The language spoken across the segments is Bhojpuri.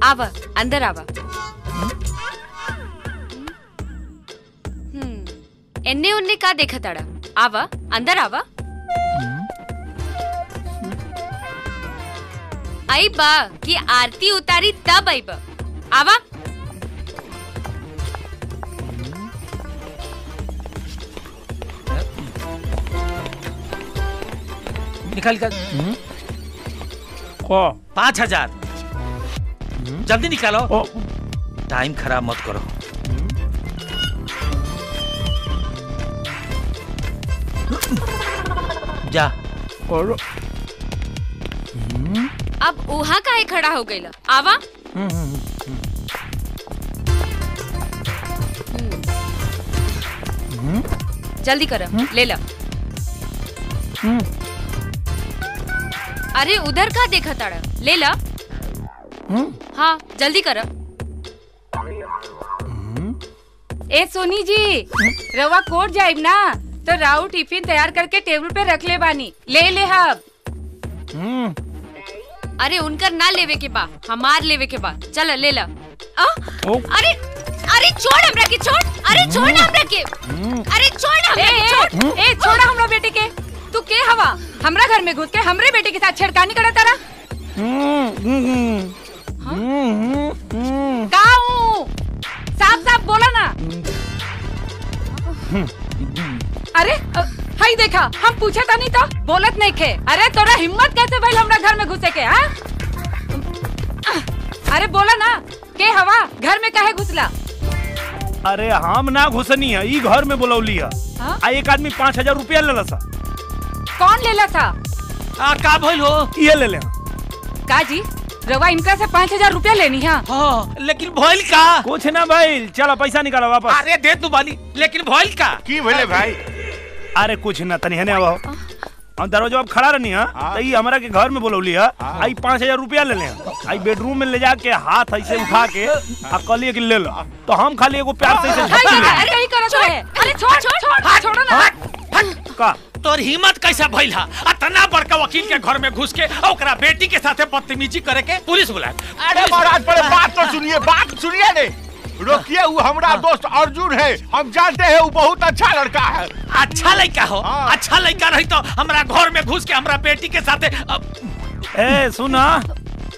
आवा अंदर आवा। एन्ने उन्ने का देखा ताड़ा? आवा अंदर आवा। आई बा कि आरती उतारी तब आई बा। आवा। निकाल कर 5000 जल्दी निकालो। टाइम खराब मत करो। जा। अब वहाँ काहे खड़ा हो गई? आवा। जल्दी करो, ले लो। अरे उधर का देखा ताड़ा? ले लो। हाँ जल्दी करो। ए सोनी जी, रवा कोट जाइब ना तो राउ टिफिन तैयार करके टेबल पे रख ले बानी। ले ले हब। अरे उनकर ना लेवे के बा, हमार लेवे के बा। चल ले ला। अरे अरे छोड़ हमरा के, छोड़। अरे छोड़ ना हमरा के। अरे छोड़ ना हमरा के, छोड़। ए छोड़ा हमरा बेटे के। तू के हवा? हमरा घर में घुस के हमरे बेटे के साथ छेड़खानी करा तारा? काऊ साफ साफ बोला ना। अरे हाई देखा, हम पूछे था नहीं तो बोलत नहीं खे। अरे तोरा हिम्मत कैसे भइल हमरा घर में घुसे के? हाँ अरे बोला ना, के हवा? घर में काहे घुसला? अरे हम ना घुसनी है, ई घर में बुलौली है। एक आदमी 5000 रुपया ले सा। कौन लेला था? का भइल हो? ये ले ले। का जी रवा इनका से 5000 रुपया लेनी है? हाँ, लेकिन भइल का? कुछ ना भाई, चलो पैसा निकालो वापस। अरे दे तू बाली, लेकिन भइल का? की भइले भाई? अरे कुछ ना, तनी हने आओ। हम दरवाजा अब खड़ा रहनी है तो ई हमरा के घर में बुलौली है। आई 5000 रुपया ले ले। आई बेडरूम में ले जाके हाथ ऐसे उठा के आ कहलिए कि ले लो, तो हम खाली एगो प्यार से अरे यही करत है। अरे छोड़ छोड़ छोड़, छोड़ो ना। का तोर हिम्मत कैसा भइल हा? इतना बड़का वकील के घर में घुस के ओकरा बेटी के साथे बदतमीजी करे के? पुलिस बुलाए। अरे महाराज पहले बात तो सुनिए, बात सुनिए ने। रोकिए, वो हमारा दोस्त अर्जुन है, हम जानते हैं वो बहुत अच्छा लड़का है। अच्छा लड़का हो? अच्छा लड़का रही तो हमरा घर में घुस के हमरा बेटी के साथे। ए सुना,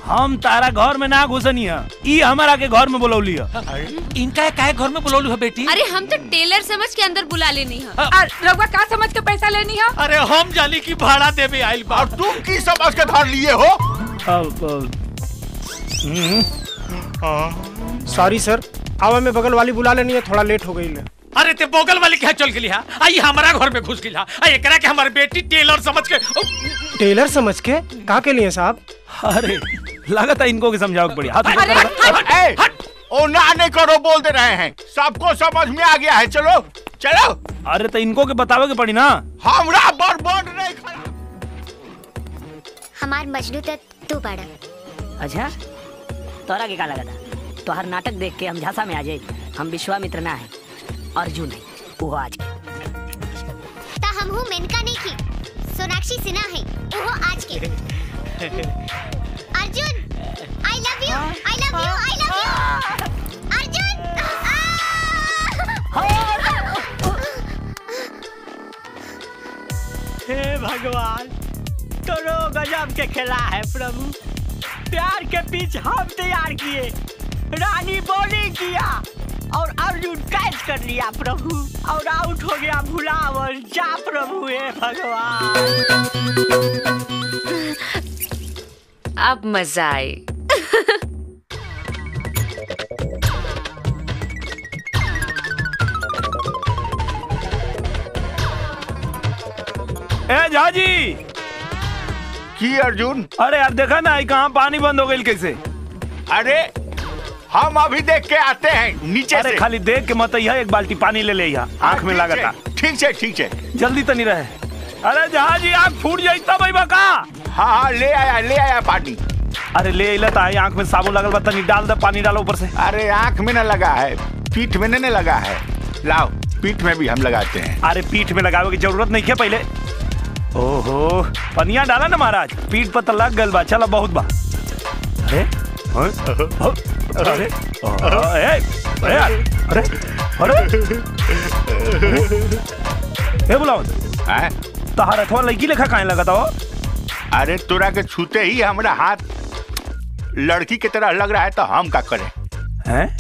हम तारा घर में ना घुसनी है, ई हमारा के घर में बुलौली है। इनका काहे घर में बुलौली है बेटी? अरे हम तो टेलर समझ के अंदर बुला लेनी है। रघुआ का समझ के पैसा लेनी है? अरे हम जानी की भाड़ा देवे आइल बा। और तुम की समझ के धर लिए हो? सॉरी सर, आवा में बगल वाली बुला लेनी है, थोड़ा लेट हो गई। अरे ते बगल वाली क्या चल गई? आई हमारा घर में घुस गया। एकरा के हमारी बेटी टेलर समझ के। टेलर समझ के? कहाँ के लिए साहब? अरे लागत है इनको की समझाओ पड़ी। ओ ना नहीं करो, बोल दे रहे हैं, सबको समझ में आ गया है। चलो चलो। अरे तो इनको के बतावे के पड़ी ना। हमरा बर्बाद नहीं खड़ा। हमार मजनू तू बड़ा। अच्छा तोरा के का लगा था? तोहर नाटक देख के हम झांसा में आ जाए। हम विश्वामित्र ना है, अर्जुन है, वो आज के। ता हम हूँ मेनका नहीं की, सोनाक्षी सिन्हा है, वो आज के। Arjun I love you, I love you, I love you. Arjun हे भगवान, करो गजब के खेला है प्रभु। प्यार के पिच हम तैयार किए, रानी बॉलिंग किया और अर्जुन कैच कर लिया प्रभु, और आउट हो गया भुलावर। जा प्रभु, हे भगवान। अब मजा आए। ए झाजी की अर्जुन? अरे यार देखा ना, कहाँ पानी बंद हो गई कैसे? अरे हम अभी देख के आते हैं नीचे अरे से। खाली देख के मत यहाँ, एक बाल्टी पानी ले ले यहाँ, आँख में लागता। ठीक है ठीक है, जल्दी तो नहीं रहे। अरे जहाँ जी आँख फूट जाए तब भाई बका। हाँ ले आया पानी। अरे ले अला तो आँख में साबुन लगल बा, तनी डाल दे, पानी डालो ऊपर से। अरे आँख में न लगा है, पीठ में न लगा है। लाओ, पीठ में भी हम लगाते हैं। अरे पीठ में लगावे की जरूरत नहीं है पहले। ओहो पनिया डाला ना महाराज, पीठ पर तो लग गल बा। चलो बहुत बा। अरे अरे अरे अरे अरे बुलाओ तहार अथवा लड़की लेखा काहे लगता हो? अरे तोरा के छूते ही हमारा हाथ लड़की की तरह लग रहा है तो हम क्या करें? हैं?